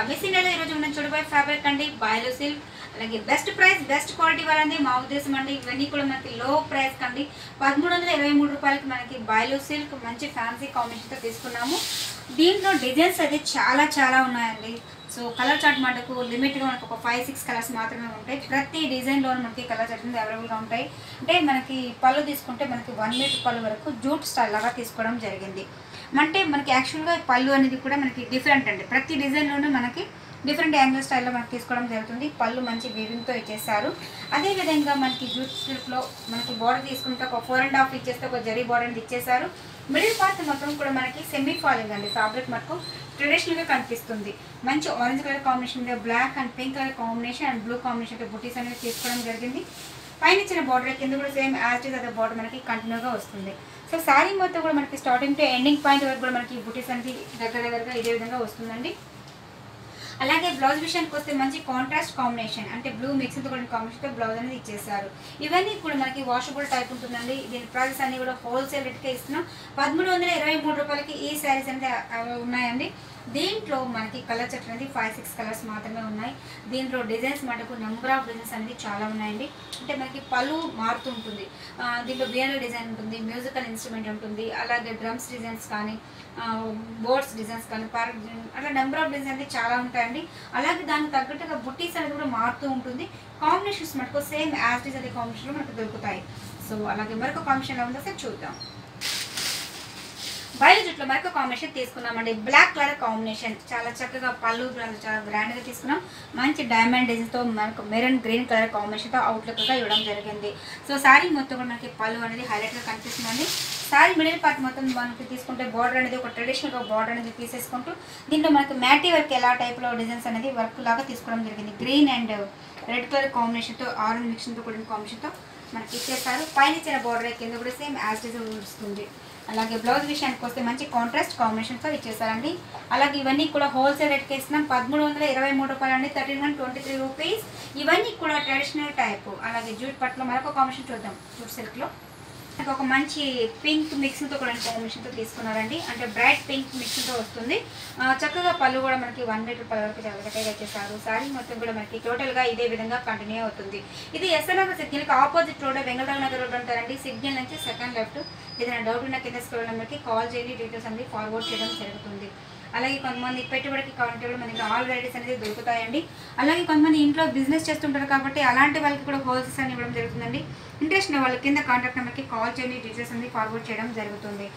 Miss ఇండియాలో ఈరోజు మనం చూడబోయే ఫ్యాబ్రిక్ అండి బయలు సిల్క్. అలాగే బెస్ట్ ప్రైస్ బెస్ట్ క్వాలిటీ వాళ్ళండి మా ఉద్దేశం అండి. ఇవన్నీ కూడా మనకి లో ప్రైస్ కండి 1323 రూపాయలకి మనకి బయలు సిల్క్ మంచి ఫ్యాన్సీ కాంబినేషన్తో తీసుకున్నాము. దీంట్లో డిజైన్స్ అయితే చాలా ఉన్నాయండి. సో కలర్ చార్ట్ మటుకు లిమిట్గా మనకు ఒక 5-6 కలర్స్ మాత్రమే ఉంటాయి. ప్రతి డిజైన్లో మనకి కలర్ చార్ట్ అనేది అవైలబుల్గా ఉంటాయి. అంటే మనకి పళ్ళు తీసుకుంటే మనకి 1 మీటర్ పళ్ళు వరకు జూట్ స్టైల్ లాగా తీసుకోవడం జరిగింది. అంటే మనకి యాక్చువల్గా పళ్ళు అనేది కూడా మనకి డిఫరెంట్ అండి. ప్రతి డిజైన్లోనూ మనకి డిఫరెంట్ యాంగిల్ స్టైల్లో మనకి తీసుకోవడం జరుగుతుంది. పళ్ళు మంచి వీవింగ్తో ఇచ్చేసారు. అదేవిధంగా మనకి జూట్ సిల్క్లో మనకి బార్డర్ తీసుకుంటే ఒక 4.5 ఇచ్చేస్తే ఒక జరీ బార్డర్ అనేది ఇచ్చేసారు. మిడిల్ పార్ట్ మొత్తం కూడా మనకి సెమీ ఫాలింగ్ అండి. ఫ్యాబ్రిక్ మటుకు ట్రెడిషనల్గా కనిపిస్తుంది. మంచి orange colour combination, black and pink colour combination and blue combination బుటీస్ అనేది తీసుకోవడం జరిగింది. పైన ఇచ్చిన బార్డర్ కింద కూడా సేమ్ యాజ్ ఇట్ అదే బార్డర్ మనకి కంటిన్యూగా వస్తుంది. సో శారీ మొత్తం కూడా మనకి స్టార్టింగ్ టు ఎండింగ్ పాయింట్ వరకు కూడా మనకి బుటీస్ అనేది దగ్గరగా ఇదే విధంగా వస్తుందండి. అలాగే బ్లౌజ్ విషయానికి వస్తే మంచి కాంట్రాస్ట్ కాంబినేషన్ అంటే బ్లూ మిక్స్తో కూడా కాంబినేషన్తో బ్లౌజ్ అనేది ఇచ్చేసారు. ఇవన్నీ కూడా మనకి వాషబుల్ టైప్ ఉంటుందండి. దీని ప్రైస్ అన్ని కూడా హోల్సేల్ రేట్కే ఇస్తున్నాం. 1323 రూపాయలకి ఈ శారీస్ అనేది ఉన్నాయండి. దీంట్లో మనకి కలర్ చార్ట్ అనేది 5-6 కలర్స్ మాత్రమే ఉన్నాయి. దీంట్లో డిజైన్స్ మటుకు నెంబర్ ఆఫ్ డిజైన్స్ అనేది చాలా ఉన్నాయండి. అంటే మనకి పళ్ళు మారుతూ ఉంటుంది. దీంట్లో బియర్ డిజైన్ ఉంటుంది, మ్యూజికల్ ఇన్స్ట్రుమెంట్ ఉంటుంది, అలాగే డ్రమ్స్ డిజైన్స్ కానీ బోర్డ్స్ డిజైన్స్ కానీ పార్క్ డిజైన్ అట్లా నెంబర్ ఆఫ్ డిజైన్స్ అనేది చాలా ఉంటాయండి. అలాగే దానికి తగ్గట్టుగా బుట్టీస్ అనేది కూడా మారుతూ ఉంటుంది. కాంబినేషన్స్ మటుకు సేమ్ యాజ్ ఇట్ అదే కాంబినేషన్లో మనకు దొరుకుతాయి. సో అలాగే మరొక కాంబినేషన్ ఎలా ఉందో సార్ చూద్దాం. బయలు జుట్లో మరొక కాంబినేషన్ తీసుకున్నామండి. బ్లాక్ కలర్ కాంబినేషన్ చాలా చక్కగా పళ్ళు చాలా గ్రాండ్గా తీసుకున్నాం. మంచి డైమండ్ డిజైన్తో మనకు మెరూన్ గ్రీన్ కలర్ కాంబినేషన్తో అవుట్లుక్గా ఇవ్వడం జరిగింది. సో శారీ మొత్తం కూడా మనకి పళ్ళు అనేది హైలైట్గా కనిపిస్తుందండి. శారీ మిడిల్ పార్ట్ మొత్తం మనకి తీసుకుంటే బార్డర్ అనేది ఒక ట్రెడిషనల్గా బార్డర్ అనేది తీసేసుకుంటూ దీంట్లో మనకి మ్యాటీ వర్క్ ఎలా టైప్లో డిజైన్స్ అనేది వర్క్ లాగా తీసుకోవడం జరిగింది. గ్రీన్ అండ్ రెడ్ కలర్ కాంబినేషన్తో ఆరెంజ్ మిక్స్తో కూడిన కాంబినేషన్తో మనకి ఇచ్చేస్తారు. పైన ఇచ్చిన బార్డర్ కింద కూడా సేమ్ యాజ్ డిజైన్ వస్తుంది. అలాగే బ్లౌజ్ విషయానికి వస్తే మంచి కాంట్రాస్ట్ కాంబినేషన్తో ఇచ్చేసారండి. అలాగే ఇవన్నీ కూడా హోల్సేల్ రేట్కి ఇస్తున్నాం. 1323 రూపాయలు అండి, 1323 రూపీస్. ఇవన్నీ కూడా ట్రెడిషనల్ టైప్. అలాగే జూట్ పట్టులో మరొక కాంబినేషన్ చూద్దాం. జూట్ సిల్క్లో ఒక మంచి పింక్ మిక్స్తో కూడా కాంబినేషన్తో తీసుకున్నారండి. అంటే బ్రైట్ పింక్ మిక్స్తో వస్తుంది. చక్కగా పళ్ళు కూడా మనకి 1 మీటర్ పళ్ళు వరకు చాలా చక్కగా ఇచ్చేసారు. శారీ మొత్తం కూడా మనకి టోటల్గా ఇదే విధంగా కంటిన్యూ అవుతుంది. ఇది ఎస్ఎల్ఆర్ సిగ్నల్కి opposite road Vengalrao Nagar road ఉంటారండి. సిగ్నల్ నుంచి సెకండ్ లెఫ్ట్. ఏదైనా డౌట్ ఉన్న కింద స్క్రోల్ నెంబర్కి కాల్ చేయండి. డీటెయిల్స్ అనేది ఫార్వర్డ్ చేయడం జరుగుతుంది. అలాగే కొంతమంది పెట్టుబడికి కావాలంటే కూడా మనకి ఆల్ వెరైటీస్ అనేది దొరుకుతాయండి. అలాగే కొంతమంది ఇంట్లో బిజినెస్ చేస్తుంటారు కాబట్టి అలాంటి వాళ్ళకి కూడా హోల్సేల్స్ అని ఇవ్వడం జరుగుతుందండి. ఇంట్రెస్ట్ ఉన్న వాళ్ళ కింద కాంటాక్ట్ నెంబర్కి కాల్ చేయండి. డీటెయిల్స్ అనేది ఫార్వర్డ్ చేయడం జరుగుతుంది.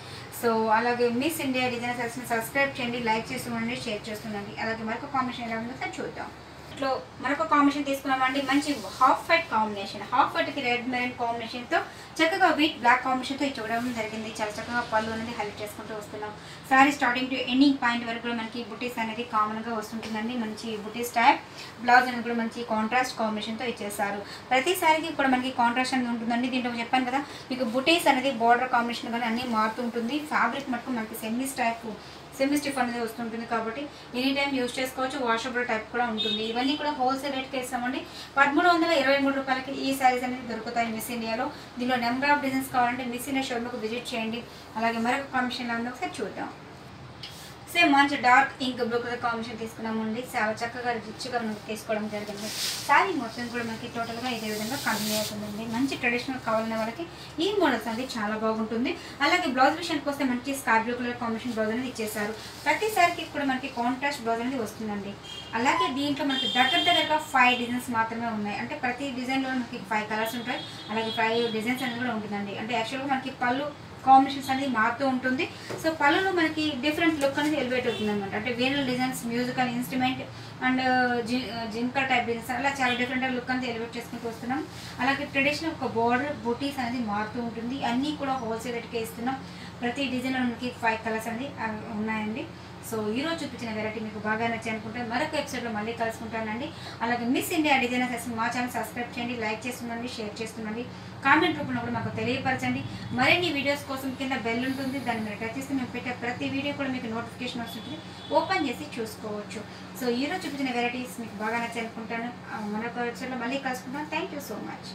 సో అలాగే మిస్ ఇండియా డిజైనర్స్ని సబ్స్క్రైబ్ చేయండి, లైక్ చేస్తుండండి, షేర్ చేస్తుండండి. అలాగే మరొక కాంబినేషన్ ఎలా ఉందో సార్ చూద్దాం. ఇట్లో మరొక కాంబినేషన్ తీసుకున్నామండి. మంచి హాఫ్ వైట్ కాంబినేషన్, హాఫ్ వైట్కి రెడ్ మెరూన్ కాంబినేషన్తో చక్కగా వీట్ బ్లాక్ కాంబినేషన్తో చూడడం జరిగింది. చాలా చక్కగా పళ్ళు అనేది హైలైట్ చేసుకుంటూ వస్తున్నాం. Sorry starting to ending point వరకు కూడా మనకి బుటీస్ అనేది కామన్గా వస్తుంటుందండి. మంచి బుటీస్ టైప్. బ్లౌజ్ అనేది కూడా మంచి కాంట్రాస్ట్ కాంబినేషన్తో ఇచ్చేసారు. ప్రతి సారీకి కూడా మనకి కాంట్రాస్ట్ అనేది ఉంటుందండి. దీంట్లో చెప్పాను కదా మీకు బుటీస్ అనేది బార్డర్ కాంబినేషన్ కానీ అన్నీ మారుతూ ఉంటుంది. ఫ్యాబ్రిక్ మటుకు మనకి సెమీ స్టిఫ్ అనేది వస్తుంటుంది కాబట్టి ఎనీ టైం యూజ్ చేసుకోవచ్చు. వాషబుల్ టైప్ కూడా ఉంటుంది. ఇవన్నీ కూడా హోల్సేల్ రేట్కి ఇస్తామండి. 1323 రూపాయలకి ఈ శారీస్ అనేది దొరుకుతాయి మిస్ ఇండియాలో. దీనిలో నెంబర్ ఆఫ్ డిజైన్స్ కావాలంటే మిస్ ఇండియా షోరూమ్కి విజిట్ చేయండి. అలాగే మరొక కాంబినేషన్ ఉందో ఒకసారి చూద్దాం. సేమ్ మంచి dark ink blue colour combination తీసుకున్నామండి. చాలా చక్కగా రిచ్గా మనకి తీసుకోవడం జరిగింది. శారీ మొత్తం కూడా మనకి టోటల్గా ఇదే విధంగా కంటిన్యూ అవుతుందండి. మంచి ట్రెడిషనల్ కావాలనే వాళ్ళకి ఈ మోడల్స్ అనేది చాలా బాగుంటుంది. అలాగే బ్లౌజ్ విషయానికి వస్తే మంచి sky blue colour combination blouse అనేది ఇచ్చేసారు. ప్రతి శారీకి కూడా మనకి కాంట్రాస్ట్ బ్లౌజ్ అనేది వస్తుందండి. అలాగే దీంట్లో మనకి దగ్గరగా 5 డిజైన్స్ మాత్రమే ఉన్నాయి. అంటే ప్రతి డిజైన్లో మనకి 5 కలర్స్ ఉంటాయి. అలాగే 5 డిజైన్స్ అనేది కూడా ఉంటుందండి. అంటే యాక్చువల్గా మనకి పళ్ళు కాంబినేషన్స్ అనేది మారుతూ ఉంటుంది. సో పళ్ళులో మనకి డిఫరెంట్ లుక్ అనేది ఎలివేట్ అవుతుంది అనమాట. అంటే వేనల్ డిజైన్స్, మ్యూజికల్ ఇన్స్ట్రుమెంట్ అండ్ జింకర్ టైప్ డిజైన్స్ అలా చాలా డిఫరెంట్ లుక్ అనేది ఎలివేట్ చేసుకుంటూ వస్తున్నాం. అలాగే ట్రెడిషనల్ ఒక బార్డర్ బూటీస్ అనేది మారుతూ ఉంటుంది. అన్నీ కూడా హోల్సేల్ రేట్కే ఇస్తున్నాం. ప్రతి డిజైన్లో మనకి 5 కలర్స్ అనేది ఉన్నాయండి. సో ఈరోజు చూపించిన వెరైటీ మీకు బాగా నచ్చి అనుకుంటే మరొక ఎపిసోడ్లో మళ్ళీ కలుసుకుంటానండి. అలాగే మిస్ ఇండియా డిజైనర్స్ మా ఛానల్ సబ్స్క్రైబ్ చేయండి, లైక్ చేస్తుండండి, షేర్ చేస్తుండండి. కామెంట్ రూపంలో కూడా మాకు తెలియపరచండి. మరిన్ని వీడియోస్ కోసం కింద బెల్ ఉంటుంది, దాన్ని మీరు టచ్ చేస్తే మేము పెట్టే ప్రతి వీడియో కూడా మీకు నోటిఫికేషన్ వస్తుంది. ఓపెన్ చేసి చూసుకోవచ్చు. సో ఈరోజు చూపించిన వెరైటీస్ మీకు బాగా నచ్చి అనుకుంటాను. మరొక ఎపిసోడ్లో మళ్ళీ కలుసుకుంటాను. Thank you so much.